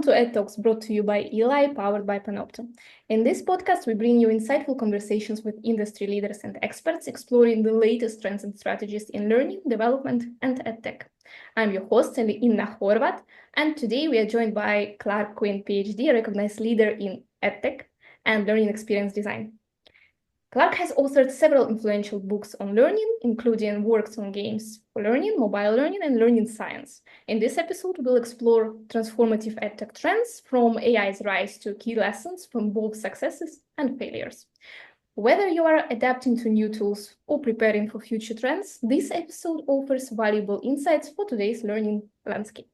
to EdTalks, brought to you by Eli, powered by Panopto. In this podcast, we bring you insightful conversations with industry leaders and experts exploring the latest trends and strategies in learning, development, and EdTech. I'm your host, Inna Horvat, and today we are joined by Quinn, PhD, a recognized leader in EdTech and learning experience design. Clark has authored several influential books on learning, including works on games for learning, mobile learning, and learning science. In this episode, we'll explore transformative EdTech trends, from AI's rise to key lessons from both successes and failures. Whether you are adapting to new tools or preparing for future trends, this episode offers valuable insights for today's learning landscape.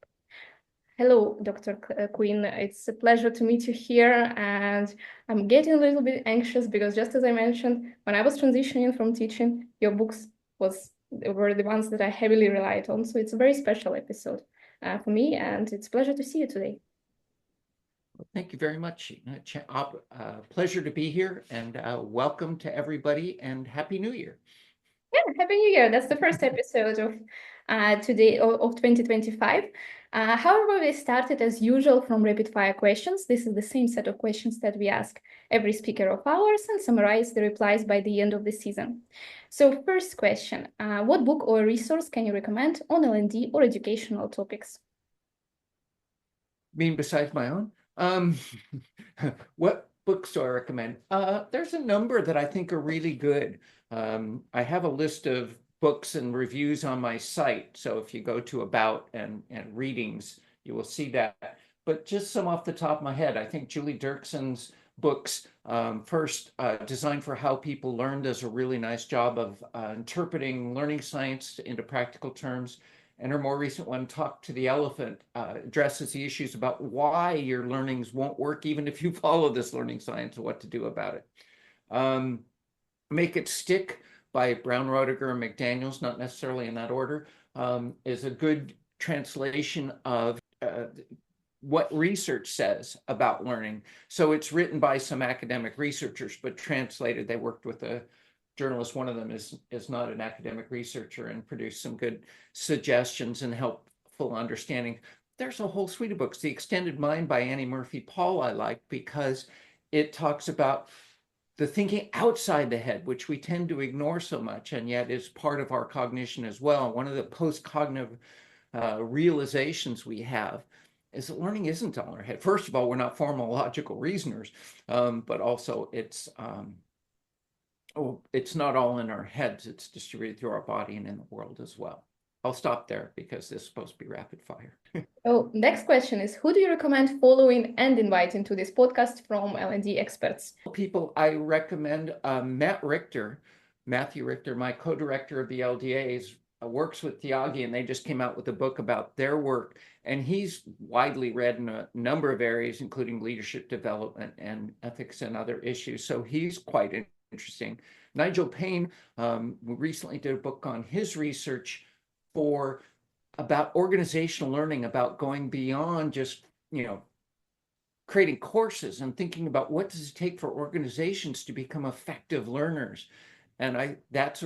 Hello, Dr. Quinn. It's a pleasure to meet you here, and I'm getting a little bit anxious because, just as I mentioned, when I was transitioning from teaching, your books were the ones that I heavily relied on. So it's a very special episode for me, and it's a pleasure to see you today. Well, thank you very much. Pleasure to be here, and welcome to everybody, and Happy New Year. Yeah, Happy New Year. That's the first episode of today of 2025. However, we started as usual from rapid fire questions. This is the same set of questions that we ask every speaker of ours and summarize the replies by the end of the season. So first question, what book or resource can you recommend on L&D or educational topics? You mean besides my own? What books do I recommend? There's a number that I think are really good. I have a list of books and reviews on my site. So if you go to About and Readings, you will see that. But just some off the top of my head, I think Julie Dirkson's books, first, Design for How People Learn, does a really nice job of interpreting learning science into practical terms. And her more recent one, Talk to the Elephant, addresses the issues about why your learnings won't work, even if you follow this learning science, and what to do about it. Make It Stick by Brown, Roediger, and McDaniels, not necessarily in that order, is a good translation of what research says about learning. So it's written by some academic researchers, but translated. They worked with a journalist. One of them is not an academic researcher, and produced some good suggestions and helpful understanding. There's a whole suite of books. The Extended Mind by Annie Murphy Paul I like, because it talks about the thinking outside the head, which we tend to ignore so much, and yet is part of our cognition as well. One of the post-cognitive realizations we have is that learning isn't all in our head. First of all, we're not formal logical reasoners, but also it's not all in our heads. It's distributed through our body and in the world as well. I'll stop there because this is supposed to be rapid fire. Oh, next question is, who do you recommend following and inviting to this podcast from L&D experts? People I recommend, Matthew Richter, my co-director of the LDAs, works with Tyagi, and they just came out with a book about their work. And he's widely read in a number of areas, including leadership development and ethics and other issues. So he's quite interesting. Nigel Payne recently did a book on his research about organizational learning, about going beyond just, creating courses and thinking about what does it take for organizations to become effective learners. And that's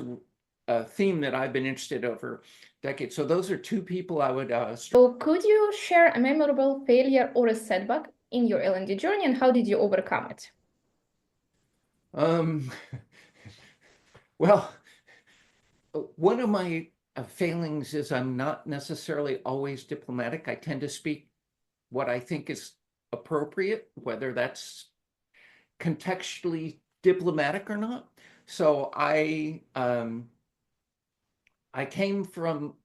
a theme that I've been interested in over decades. So those are two people I would. So could you share a memorable failure or a setback in your L&D journey, and how did you overcome it? Well, one of my failings is I'm not necessarily always diplomatic. I tend to speak what I think is appropriate, whether that's contextually diplomatic or not. So I came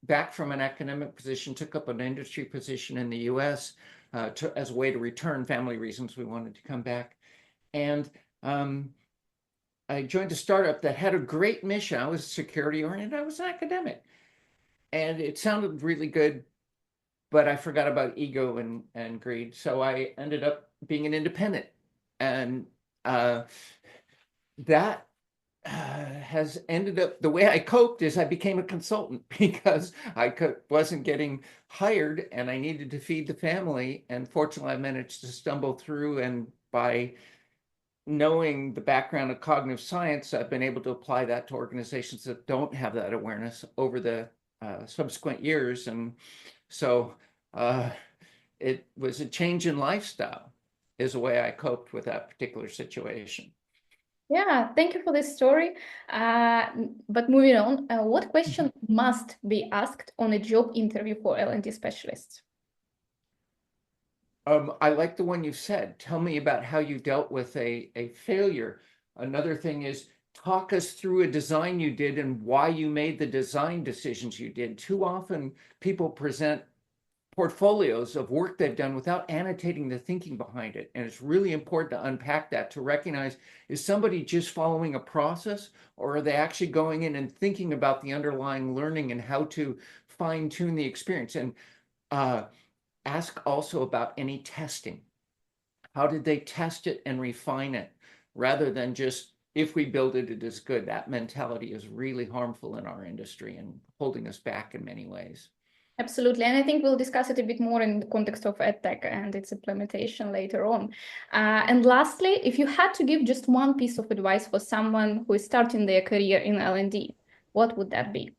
back from an academic position, took up an industry position in the US as a way to return. Family reasons, we wanted to come back. And I joined a startup that had a great mission. I was security oriented, I was an academic. And it sounded really good, but I forgot about ego and greed. So I ended up being an independent. And that has ended up, the way I coped is I became a consultant, because I wasn't getting hired and I needed to feed the family. And fortunately, I managed to stumble through, and by knowing the background of cognitive science, I've been able to apply that to organizations that don't have that awareness over the subsequent years. And so it was a change in lifestyle is the way I coped with that particular situation. Yeah, thank you for this story. But moving on, what question must be asked on a job interview for L&D specialists? I like the one you said. Tell me about how you dealt with a failure. Another thing is talk us through a design you did and why you made the design decisions you did. Too often people present portfolios of work they've done without annotating the thinking behind it. And it's really important to unpack that, to recognize, is somebody just following a process, or are they actually going in and thinking about the underlying learning and how to fine tune the experience? And ask also about any testing. How did they test it and refine it rather than just, if we build it, it is good. That mentality is really harmful in our industry and holding us back in many ways. Absolutely. And I think we'll discuss it a bit more in the context of EdTech and its implementation later on. And lastly, if you had to give just one piece of advice for someone who is starting their career in L&D, what would that be?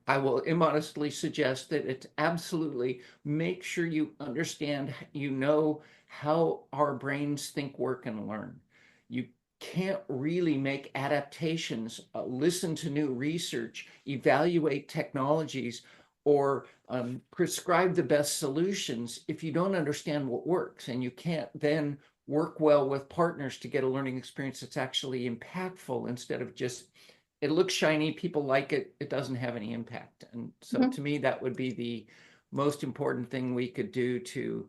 I will immodestly suggest that it's absolutely make sure you understand, you know how our brains think, work, and learn. You can't really make adaptations, listen to new research, evaluate technologies, or prescribe the best solutions if you don't understand what works. And you can't then work well with partners to get a learning experience that's actually impactful instead of just it looks shiny, people like it, it doesn't have any impact. And so to me, that would be the most important thing we could do to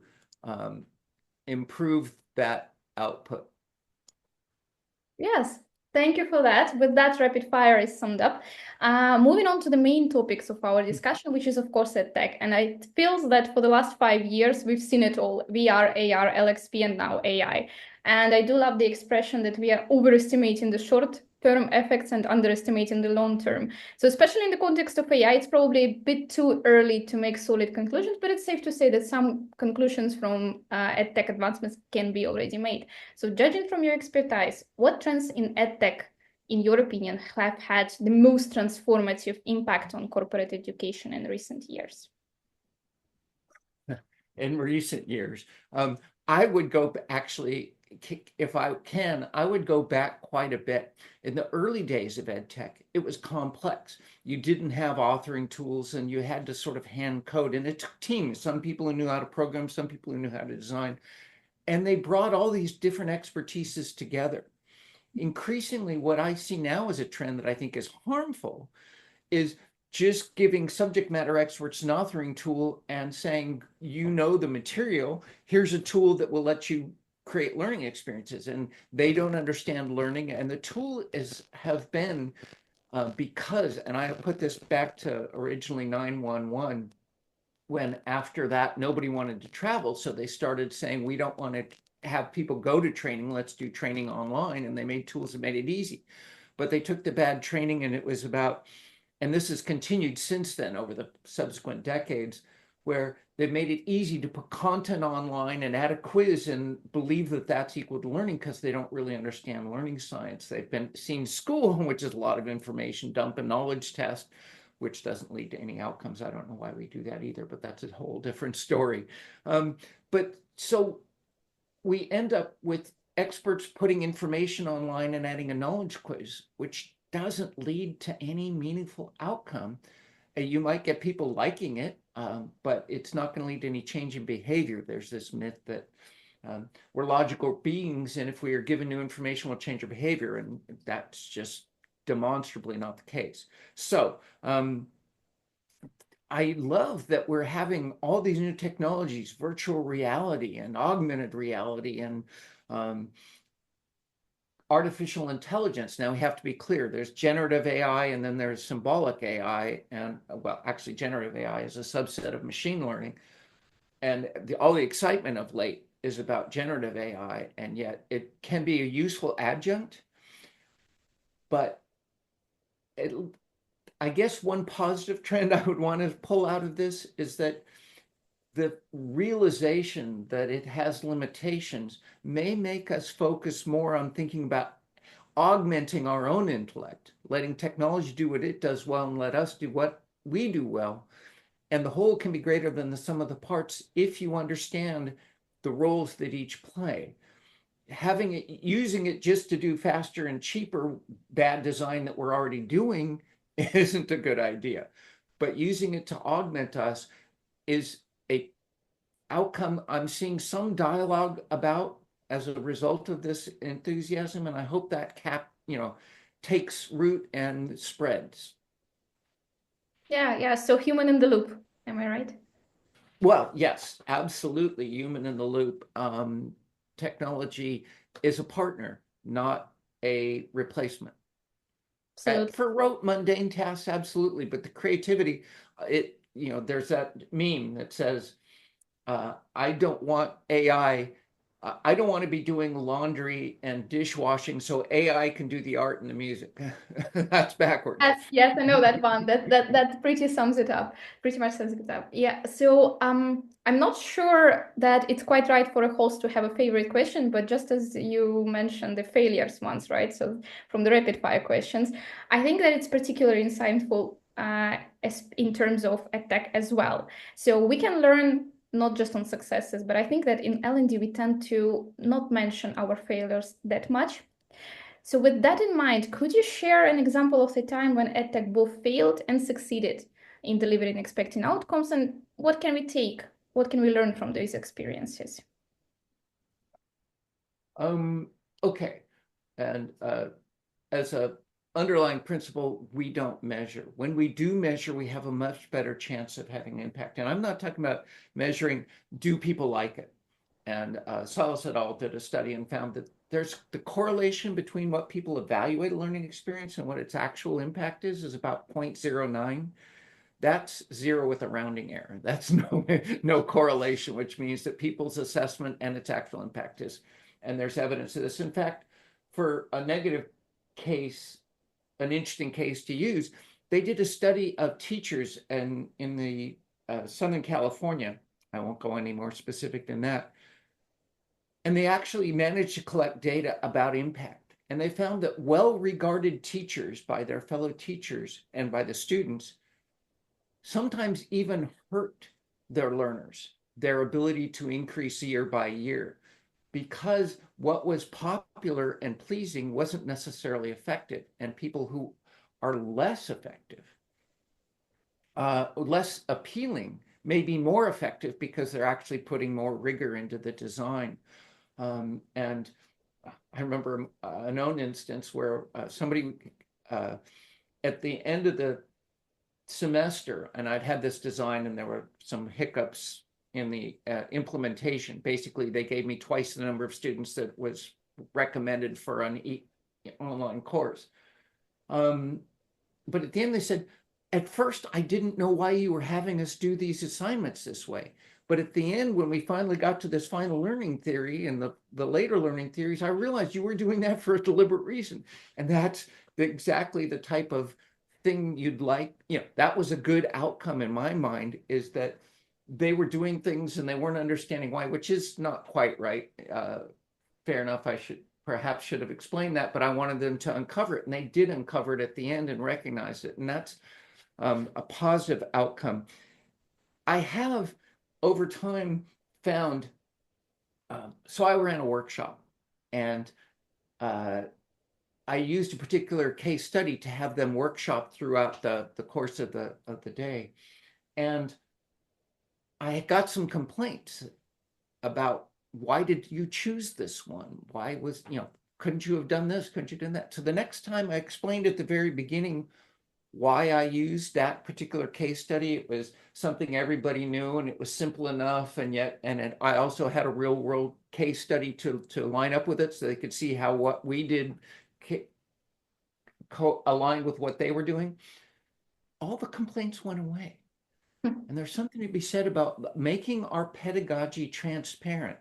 improve that output. Yes, thank you for that. With that, rapid fire is summed up. Moving on to the main topics of our discussion, which is, of course, EdTech. And it feels that for the last 5 years, we've seen it all: VR, AR, LXP, and now AI. And I do love the expression that we are overestimating the short-term effects and underestimating the long-term. So especially in the context of AI, it's probably a bit too early to make solid conclusions, but it's safe to say that some conclusions from EdTech advancements can be already made. So judging from your expertise, what trends in EdTech, in your opinion, have had the most transformative impact on corporate education in recent years? In recent years, I would go actually, if I can, I would go back quite a bit. In the early days of EdTech, it was complex. You didn't have authoring tools and you had to sort of hand code, and it took teams, some people who knew how to program, some people who knew how to design, and they brought all these different expertises together. Increasingly, what I see now as a trend that I think is harmful is just giving subject matter experts an authoring tool and saying, you know the material, here's a tool that will let you create learning experiences. And they don't understand learning. And the tool have been, because, and I put this back to originally 911, when after that, nobody wanted to travel. So they started saying, we don't want to have people go to training, let's do training online. And they made tools that made it easy. But they took the bad training, and it was about, and this has continued since then over the subsequent decades, where they've made it easy to put content online and add a quiz and believe that that's equal to learning, because they don't really understand learning science. They've been seen school, which is a lot of information dump, a knowledge test, which doesn't lead to any outcomes. I don't know why we do that either, but that's a whole different story. But so we end up with experts putting information online and adding a knowledge quiz, which doesn't lead to any meaningful outcome. You might get people liking it, but it's not going to lead to any change in behavior. There's this myth that we're logical beings, and if we are given new information, we'll change our behavior, and that's just demonstrably not the case. So I love that we're having all these new technologies, virtual reality and augmented reality and artificial intelligence. Now we have to be clear, there's generative AI and then there's symbolic AI. And well, actually generative AI is a subset of machine learning. And all the excitement of late is about generative AI, and yet it can be a useful adjunct. But I guess one positive trend I would want to pull out of this is that the realization that it has limitations may make us focus more on thinking about augmenting our own intellect, letting technology do what it does well and let us do what we do well, And the whole can be greater than the sum of the parts if you understand the roles that each play. Having it, using it just to do faster and cheaper bad design that we're already doing isn't a good idea. But using it to augment us is a outcome I'm seeing some dialogue about as a result of this enthusiasm, and I hope that takes root and spreads. Yeah. So human in the loop. Am I right? Well, yes, absolutely. Human in the loop. Technology is a partner, not a replacement. Absolutely. For rote, mundane tasks, absolutely. But the creativity, there's that meme that says, I don't want AI. I don't want to be doing laundry and dishwashing so AI can do the art and the music. That's backwards. Yes, I know that one. That pretty sums it up. Pretty much sums it up. Yeah. So I'm not sure that it's quite right for a host to have a favorite question, but just as you mentioned the failures ones, right? So from the rapid fire questions, I think that it's particularly insightful in terms of EdTech as well. So we can learn not just on successes, but I think that in L&D we tend to not mention our failures that much. So with that in mind, could you share an example of the time when EdTech both failed and succeeded in delivering expecting outcomes, and what can we take? What can we learn from those experiences? Okay. And as a underlying principle, we don't measure. When we do measure, we have a much better chance of having an impact. And I'm not talking about measuring, do people like it? And Salas et al. Did a study and found that there's the correlation between what people evaluate a learning experience and what its actual impact is about 0.09. That's zero with a rounding error. That's no correlation, which means that people's assessment and its actual impact is, and there's evidence of this. In fact, for a negative case, an interesting case to use, they did a study of teachers in the Southern California. I won't go any more specific than that. And they actually managed to collect data about impact. And they found that well-regarded teachers by their fellow teachers and by the students sometimes even hurt their learners, their ability to increase year by year, because what was popular and pleasing wasn't necessarily effective. And people who are less effective, less appealing, may be more effective because they're actually putting more rigor into the design. And I remember a known instance where somebody at the end of the semester, and I'd had this design and there were some hiccups in the implementation. Basically, they gave me twice the number of students that was recommended for an online course. But at the end, they said, at first, I didn't know why you were having us do these assignments this way. But at the end, when we finally got to this final learning theory and the later learning theories, I realized you were doing that for a deliberate reason. And that's exactly the type of thing you'd like. That was a good outcome in my mind, is that they were doing things and they weren't understanding why, which is not quite right. Fair enough. I perhaps should have explained that, but I wanted them to uncover it. And they did uncover it at the end and recognize it. And that's a positive outcome. I have over time found, so I ran a workshop and I used a particular case study to have them workshop throughout the course of the day. And I got some complaints about, why did you choose this one? Why was, couldn't you have done this? Couldn't you have done that? So the next time I explained at the very beginning why I used that particular case study. It was something everybody knew and it was simple enough. And I also had a real world case study to line up with it so they could see how what we did aligned with what they were doing. All the complaints went away. And there's something to be said about making our pedagogy transparent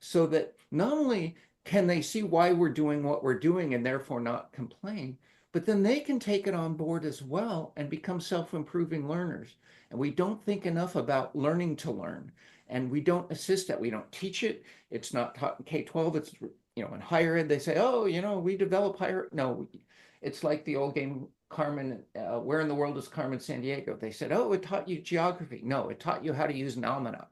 so that not only can they see why we're doing what we're doing and therefore not complain, but then they can take it on board as well and become self-improving learners. And we don't think enough about learning to learn. And we don't assist that. We don't teach it. It's not taught in K-12. It's, in higher ed, they say, oh, we develop higher. No, it's like the old game. Carmen, where in the world is Carmen Sandiego? They said, oh, it taught you geography. No, it taught you how to use an almanac.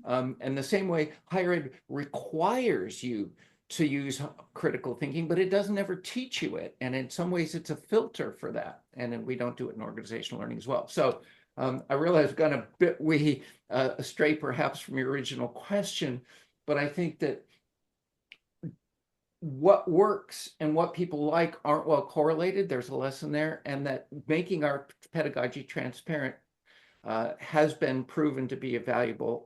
And the same way, higher ed requires you to use critical thinking, but it doesn't ever teach you it. And in some ways, it's a filter for that. And then we don't do it in organizational learning as well. So I realize I've gone a bit astray perhaps from your original question, but I think that what works and what people like aren't well correlated. There's a lesson there, and that making our pedagogy transparent has been proven to be a valuable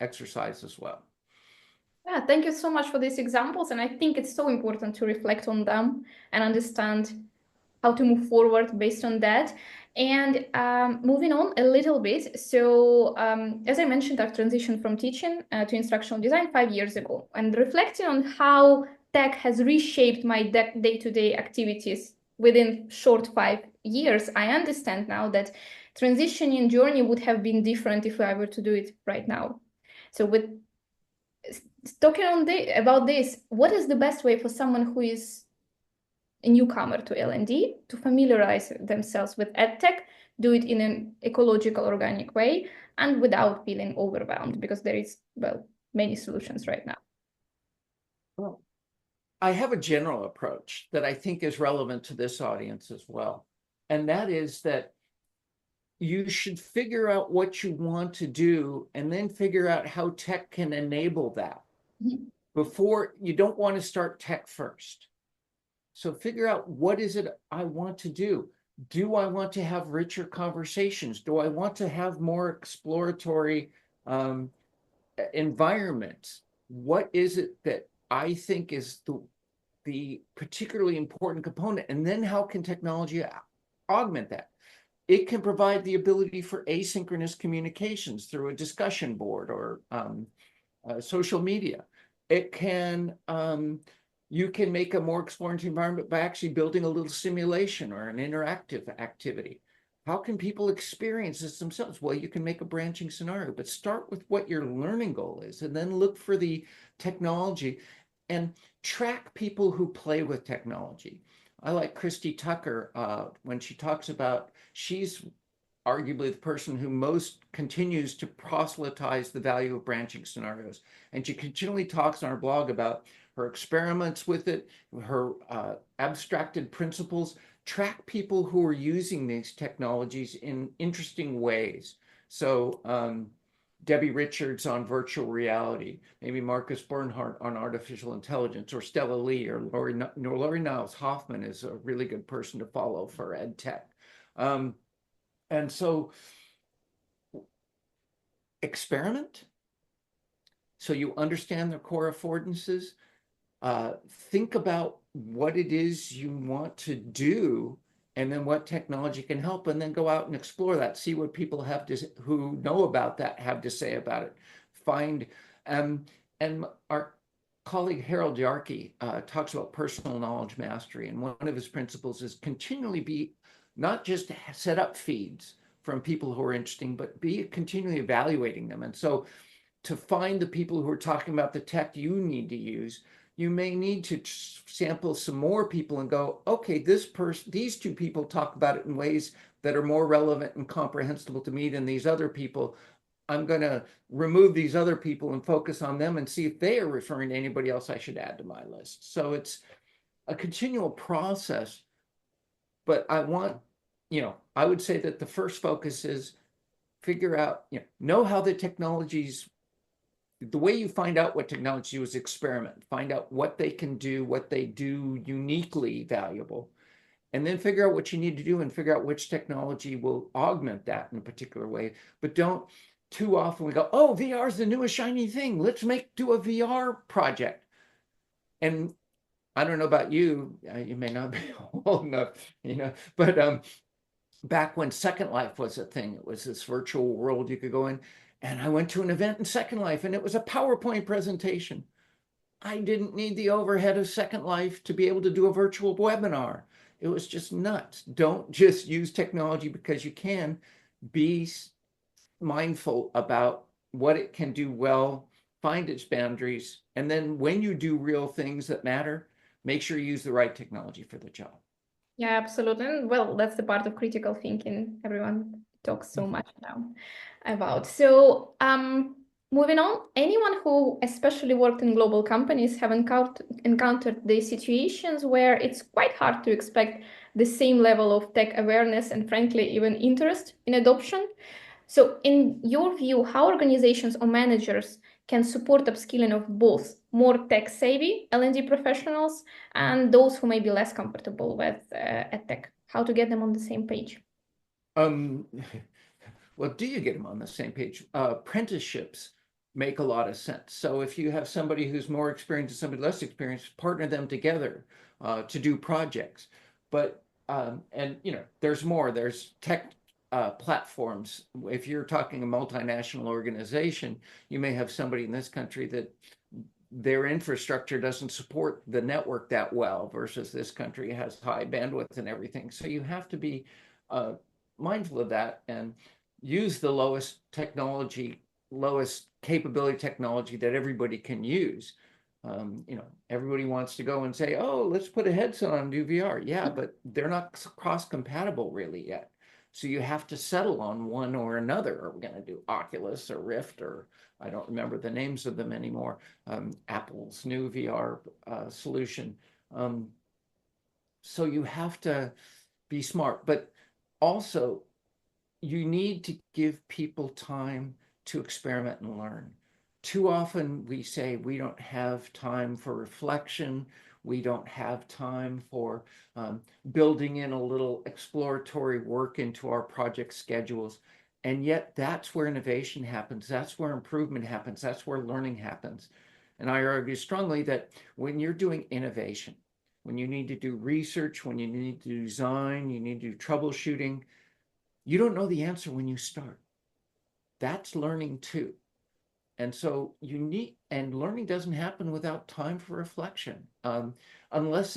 exercise as well. Yeah, thank you so much for these examples. And I think it's so important to reflect on them and understand how to move forward based on that. And moving on a little bit. So as I mentioned, I've transitioned from teaching to instructional design 5 years ago, and reflecting on how tech has reshaped my day-to-day activities within short 5 years, I understand now that transitioning journey would have been different if I were to do it right now. So with talking about this, what is the best way for someone who is a newcomer to L&D to familiarize themselves with EdTech, do it in an ecological, organic way, and without feeling overwhelmed, because there is, well, many solutions right now? Well, I have a general approach that I think is relevant to this audience as well. And that is that you should figure out what you want to do and then figure out how tech can enable that. Before, you don't want to start tech first. So figure out, what is it I want to do? Do I want to have richer conversations? Do I want to have more exploratory environments? What is it that I think is the particularly important component? And then how can technology augment that? It can provide the ability for asynchronous communications through a discussion board or social media. It can, you can make a more exploratory environment by actually building a little simulation or an interactive activity. How can people experience this themselves? Well, you can make a branching scenario, but start with what your learning goal is, and then look for the technology and track people who play with technology. I like Christy Tucker when she talks about, she's arguably the person who most continues to proselytize the value of branching scenarios. And she continually talks on her blog about her experiments with it, her abstracted principles. Track people who are using these technologies in interesting ways. So Debbie Richards on virtual reality, maybe Marcus Bernhardt on artificial intelligence, or Stella Lee, or Lori Niles Hoffman is a really good person to follow for EdTech. And so experiment, so you understand the core affordances. Think about what it is you want to do, and then what technology can help, and then go out and explore that. See what people have to, who know about that, have to say about it. Find, and our colleague Harold Yarkey talks about personal knowledge mastery, and one of his principles is continually be, not just set up feeds from people who are interesting, but be continually evaluating them. And so to find the people who are talking about the tech you need to use, you may need to sample some more people and go, okay, these two people talk about it in ways that are more relevant and comprehensible to me than these other people. I'm going to remove these other people and focus on them and see if they are referring to anybody else I should add to my list. So it's a continual process. But I want, I would say that the first focus is figure out, know how the technologies, the way you find out what technology is experiment, find out what they can do, what they do uniquely valuable, and then figure out what you need to do and figure out which technology will augment that in a particular way. But don't too often we go, oh, VR is the newest shiny thing. Let's do a VR project. And I don't know about you, you may not be old enough, but back when Second Life was a thing, it was this virtual world you could go in. And I went to an event in Second Life, and it was a PowerPoint presentation. I didn't need the overhead of Second Life to be able to do a virtual webinar. It was just nuts. Don't just use technology because you can. Be mindful about what it can do well, find its boundaries, and then when you do real things that matter, make sure you use the right technology for the job. Yeah, absolutely. And well, that's the part of critical thinking everyone talks so much now about. So, moving on, anyone who especially worked in global companies have encountered the situations where it's quite hard to expect the same level of tech awareness and frankly even interest in adoption. So, in your view, how organizations or managers can support upskilling of both more tech-savvy L&D professionals and those who may be less comfortable with EdTech? How to get them on the same page? Um, well, do you get them on the same page? Apprenticeships make a lot of sense. So if you have somebody who's more experienced and somebody less experienced, partner them together to do projects. But and there's more. There's tech platforms. If you're talking a multinational organization, you may have somebody in this country that their infrastructure doesn't support the network that well versus this country has high bandwidth and everything. So you have to be mindful of that and use the lowest technology, lowest capability technology that everybody can use. Everybody wants to go and say, oh, let's put a headset on and do VR. Yeah, but they're not cross-compatible really yet. So you have to settle on one or another. Are we going to do Oculus or Rift, or I don't remember the names of them anymore, Apple's new VR solution. So you have to be smart, but also you need to give people time to experiment and learn. Too often we say we don't have time for reflection. We don't have time for building in a little exploratory work into our project schedules. And yet that's where innovation happens. That's where improvement happens. That's where learning happens. And I argue strongly that when you're doing innovation, when you need to do research, when you need to design, you need to do troubleshooting, you don't know the answer when you start. That's learning too. And so and learning doesn't happen without time for reflection, unless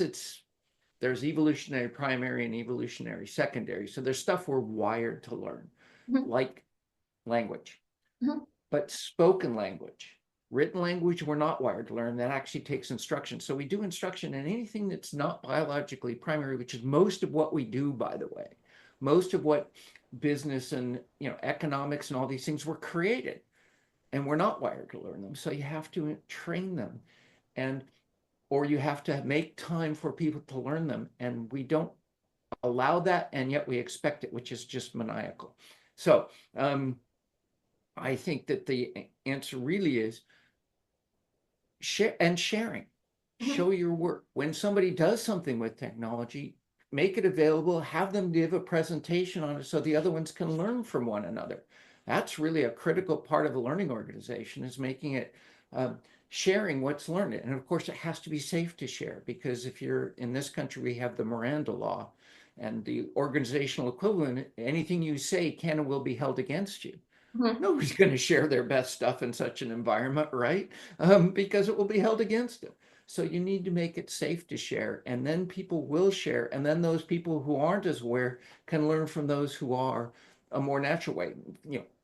there's evolutionary primary and evolutionary secondary. So there's stuff we're wired to learn, Mhm. like language, Mhm. but spoken language. Written language, we're not wired to learn. That actually takes instruction. So we do instruction in anything that's not biologically primary, which is most of what we do, by the way. Most of what business and economics and all these things were created, and we're not wired to learn them. So you have to train them, or you have to make time for people to learn them. And we don't allow that, and yet we expect it, which is just maniacal. So I think that the answer really is sharing. Mhm. Show your work. When somebody does something with technology, make it available, have them give a presentation on it so the other ones can learn from one another. That's really a critical part of a learning organization, is making it sharing what's learned. And of course, it has to be safe to share, because if you're in this country, we have the Miranda law, and the organizational equivalent, anything you say can and will be held against you. Mhm. Nobody's going to share their best stuff in such an environment, right? Because it will be held against them. So you need to make it safe to share, and then people will share, and then those people who aren't as aware can learn from those who are, a more natural way.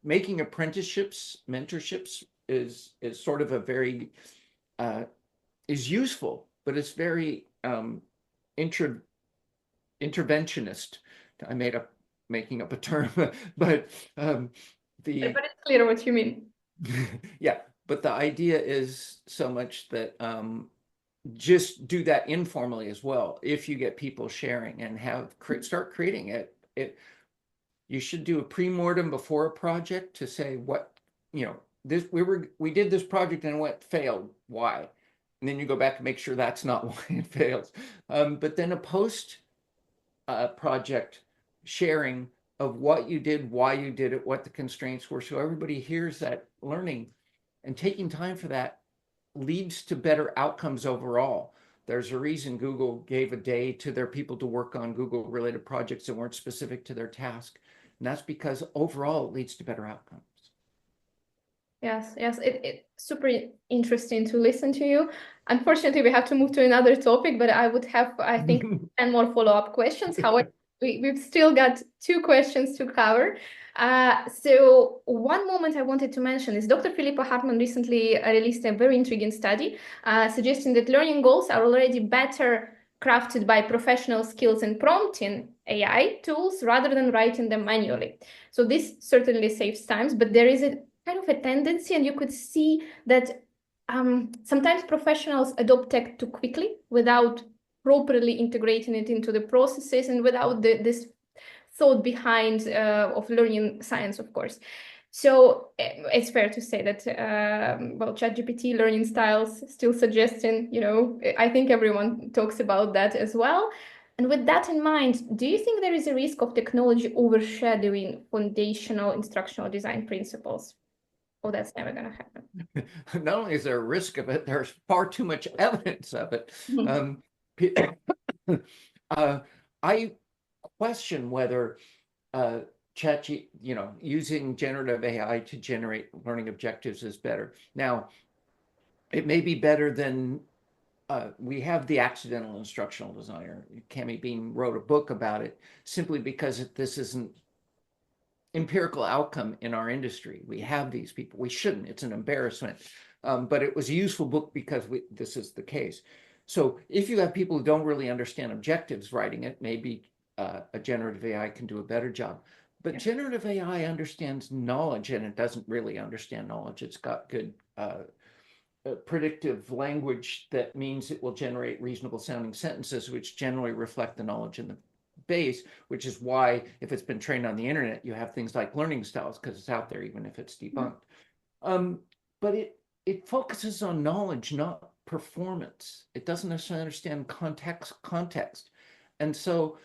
Making apprenticeships, mentorships is sort of a very is useful, but it's very inter interventionist. I made up making up a term, but the But it's clear what you mean. yeah, but the idea is so much that just do that informally as well. If you get people sharing and start creating it, you should do a pre-mortem before a project to say what, this we did this project and what failed, why, and then you go back and make sure that's not why it fails. But then a post project sharing of what you did, why you did it, what the constraints were, so everybody hears that learning, and taking time for that leads to better outcomes overall. There's a reason Google gave a day to their people to work on Google related projects that weren't specific to their task. And that's because overall it leads to better outcomes. Yes, yes, it's super interesting to listen to you. Unfortunately, we have to move to another topic, but I would have, I think, 10 more follow-up questions. However, we've still got two questions to cover. So one moment I wanted to mention is Dr. Philippa Hartman recently released a very intriguing study suggesting that learning goals are already better crafted by professional skills in prompting AI tools rather than writing them manually. So this certainly saves times, but there is a kind of a tendency, and you could see that sometimes professionals adopt tech too quickly without properly integrating it into the processes and without this thought behind of learning science, of course. So it's fair to say that, well, ChatGPT learning styles still suggesting, I think everyone talks about that as well. And with that in mind, do you think there is a risk of technology overshadowing foundational instructional design principles? Oh, that's never going to happen. Not only is there a risk of it, there's far too much evidence of it. I question whether using generative AI to generate learning objectives is better. Now, it may be better than we have the accidental instructional designer. Cami Bean wrote a book about it simply because this isn't empirical outcome in our industry. We have these people. We shouldn't. It's an embarrassment. But it was a useful book because this is the case. So if you have people who don't really understand objectives writing it, maybe a generative AI can do a better job. But generative AI understands knowledge, and it doesn't really understand knowledge. It's got good predictive language that means it will generate reasonable sounding sentences, which generally reflect the knowledge in the base, which is why if it's been trained on the internet, you have things like learning styles because it's out there, even if it's debunked. But it focuses on knowledge, not performance. It doesn't necessarily understand context. And so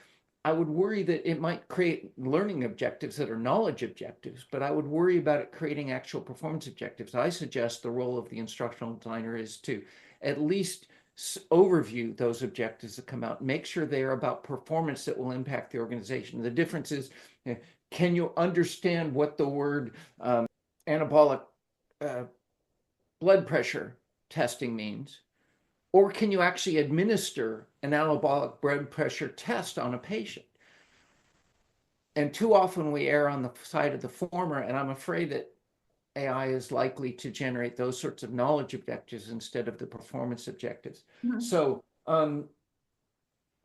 I would worry that it might create learning objectives that are knowledge objectives, but I would worry about it creating actual performance objectives. I suggest the role of the instructional designer is to at least overview those objectives that come out, make sure they are about performance that will impact the organization. The difference is, can you understand what the word anabolic blood pressure testing means? Or can you actually administer an anabolic blood pressure test on a patient? And too often we err on the side of the former, and I'm afraid that AI is likely to generate those sorts of knowledge objectives instead of the performance objectives. So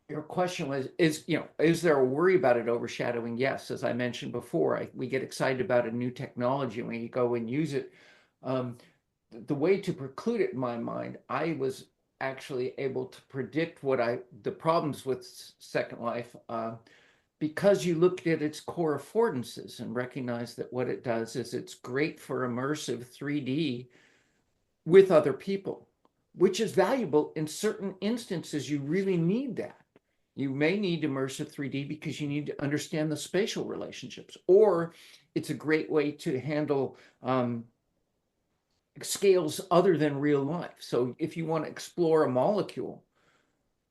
your question was, is there a worry about it overshadowing? Yes, as I mentioned before, we get excited about a new technology and we go and use it. The way to preclude it, in my mind, I was actually able to predict the problems with Second Life because you looked at its core affordances and recognized that what it does is it's great for immersive 3D with other people, which is valuable in certain instances. You really need that. You may need immersive 3D because you need to understand the spatial relationships, or it's a great way to handle scales other than real life. So if you want to explore a molecule,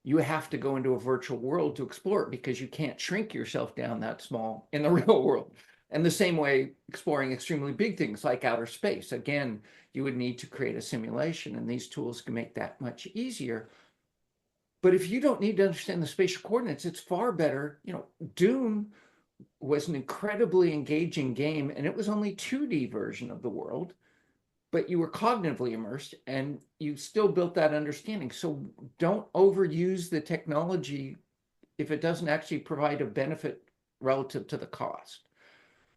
you have to go into a virtual world to explore it because you can't shrink yourself down that small in the real world. And the same way, exploring extremely big things like outer space, again, you would need to create a simulation, and these tools can make that much easier. But if you don't need to understand the spatial coordinates, it's far better. Doom was an incredibly engaging game, and it was only 2D version of the world, but you were cognitively immersed and you still built that understanding. So don't overuse the technology if it doesn't actually provide a benefit relative to the cost.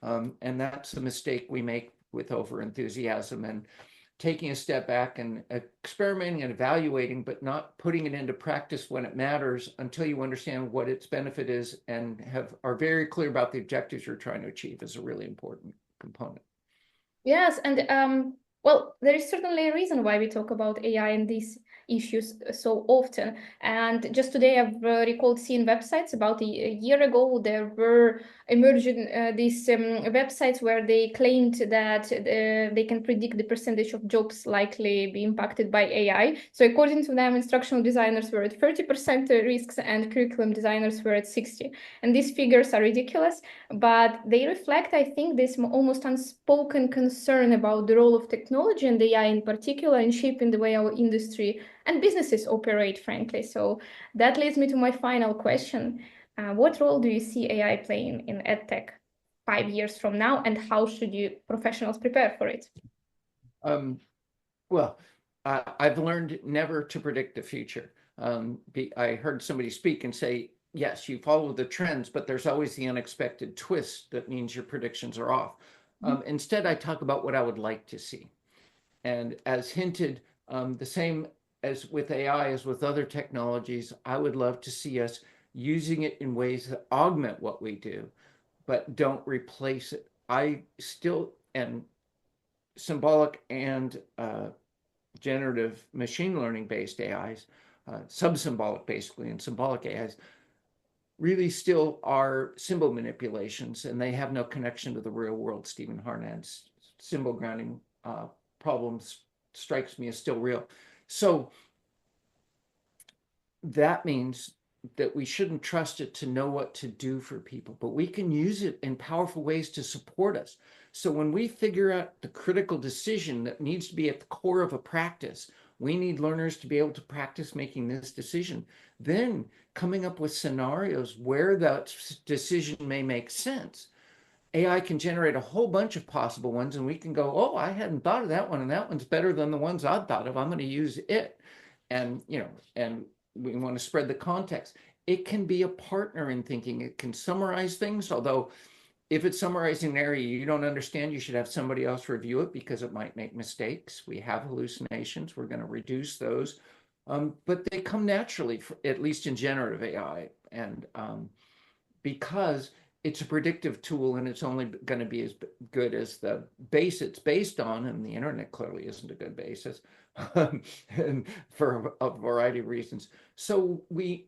And that's the mistake we make with overenthusiasm and taking a step back and experimenting and evaluating, but not putting it into practice when it matters until you understand what its benefit is and are very clear about the objectives you're trying to achieve is a really important component. Yes, and well, there is certainly a reason why we talk about AI and these issues so often. And just today, I've recalled seeing websites about a year ago. There were emerging these websites where they claimed that they can predict the percentage of jobs likely be impacted by AI. So according to them, instructional designers were at 30% risks and curriculum designers were at 60%. And these figures are ridiculous, but they reflect, I think, this almost unspoken concern about the role of technology and AI in particular in shaping the way our industry and businesses operate, frankly. So that leads me to my final question. What role do you see AI playing in EdTech 5 years from now, and how should you professionals prepare for it? Well, I've learned never to predict the future. I heard somebody speak and say, yes, you follow the trends, but there's always the unexpected twist that means your predictions are off. Instead, I talk about what I would like to see. And as hinted, the same as with AI as with other technologies, I would love to see us using it in ways that augment what we do, but don't replace it. I still, and symbolic and generative machine learning based AIs, sub-symbolic basically, and symbolic AIs really still are symbol manipulations, and they have no connection to the real world. Stephen Harnad's symbol grounding problems strikes me as still real. So that means that we shouldn't trust it to know what to do for people, but we can use it in powerful ways to support us. So when we figure out the critical decision that needs to be at the core of a practice, we need learners to be able to practice making this decision. Then coming up with scenarios where that decision may make sense. AI can generate a whole bunch of possible ones, and we can go, oh, I hadn't thought of that one, and that one's better than the ones I'd thought of. I'm going to use it. And, and we want to spread the context. It can be a partner in thinking. It can summarize things, although if it's summarizing an area you don't understand, you should have somebody else review it because it might make mistakes. We have hallucinations. We're going to reduce those. But they come naturally, at least in generative AI. And because it's a predictive tool and it's only going to be as good as the base it's based on, and the internet clearly isn't a good basis and for a variety of reasons. So we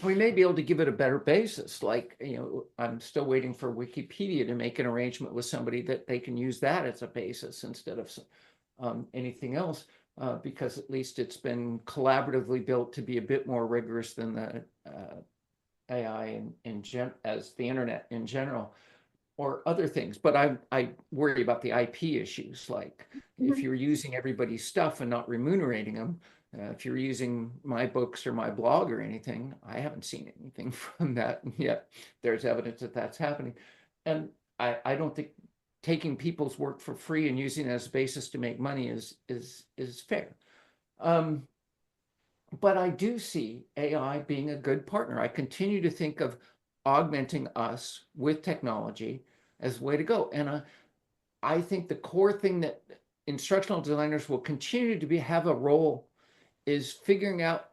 may be able to give it a better basis. Like, I'm still waiting for Wikipedia to make an arrangement with somebody that they can use that as a basis instead of anything else, because at least it's been collaboratively built to be a bit more rigorous than the AI as the internet in general, or other things. But I worry about the IP issues, like if you're using everybody's stuff and not remunerating them. If you're using my books or my blog or anything, I haven't seen anything from that yet. There's evidence that that's happening. And I don't think taking people's work for free and using it as a basis to make money is fair. But I do see AI being a good partner. I continue to think of augmenting us with technology as the way to go. And I think the core thing that instructional designers will continue to have a role is figuring out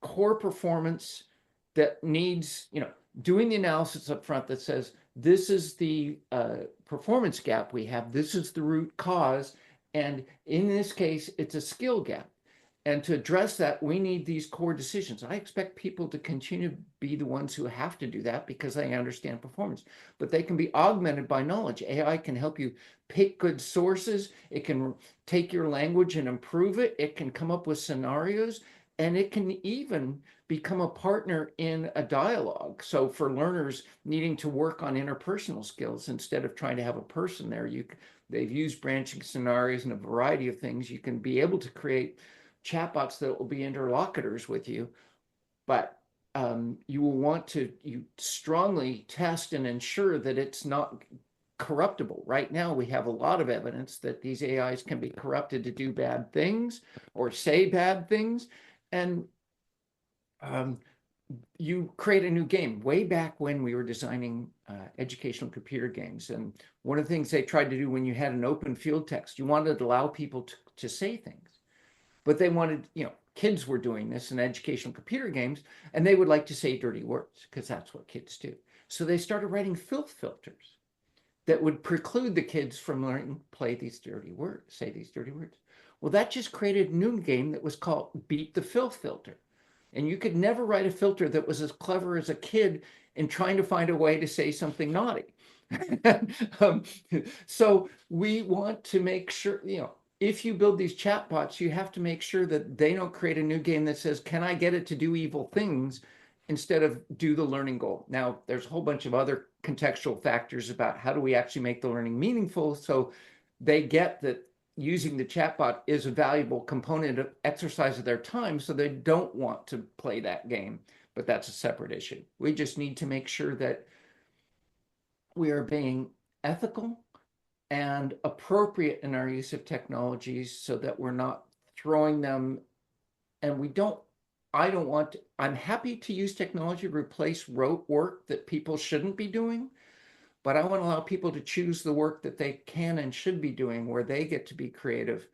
core performance that needs, doing the analysis up front that says, this is the performance gap we have, this is the root cause, and in this case, it's a skill gap. And to address that, we need these core decisions. I expect people to continue to be the ones who have to do that because they understand performance, but they can be augmented by knowledge. AI can help you pick good sources. It can take your language and improve it. It can come up with scenarios, and it can even become a partner in a dialogue. So for learners needing to work on interpersonal skills, instead of trying to have a person there, they've used branching scenarios and a variety of things. You can be able to create chatbots that will be interlocutors with you, but you will want to strongly test and ensure that it's not corruptible. Right now, we have a lot of evidence that these AIs can be corrupted to do bad things or say bad things. And you create a new game. Way back when we were designing educational computer games, and one of the things they tried to do when you had an open field text, you wanted to allow people to say things. But they wanted, kids were doing this in educational computer games, and they would like to say dirty words because that's what kids do. So they started writing filth filters that would preclude the kids from learning to play these dirty words, say these dirty words. Well, that just created a new game that was called Beat the Filth Filter. And you could never write a filter that was as clever as a kid in trying to find a way to say something naughty. So we want to make sure, if you build these chatbots, you have to make sure that they don't create a new game that says, can I get it to do evil things instead of do the learning goal? Now, there's a whole bunch of other contextual factors about how do we actually make the learning meaningful, so they get that using the chatbot is a valuable component of exercise of their time, so they don't want to play that game. But that's a separate issue. We just need to make sure that we are being ethical and appropriate in our use of technologies so that we're not throwing them And I'm happy to use technology to replace rote work that people shouldn't be doing, but I want to allow people to choose the work that they can and should be doing, where they get to be creative,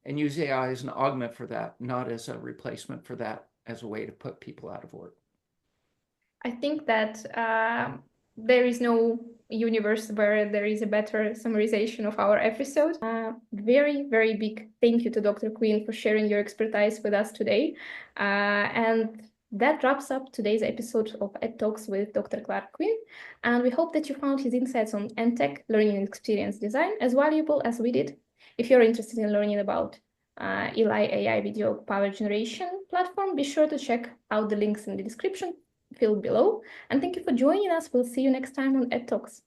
and use AI as an augment for that, not as a replacement for that, as a way to put people out of work. I think that there is no universe where there is a better summarization of our episode. Very, very big thank you to Dr. Quinn for sharing your expertise with us today. And that wraps up today's episode of EdTalks with Dr. Clark Quinn. And we hope that you found his insights on EdTech, learning and experience design, as valuable as we did. If you're interested in learning about Eli AI video power generation platform, be sure to check out the links in the description field below. And thank you for joining us. We'll see you next time on EdTalks.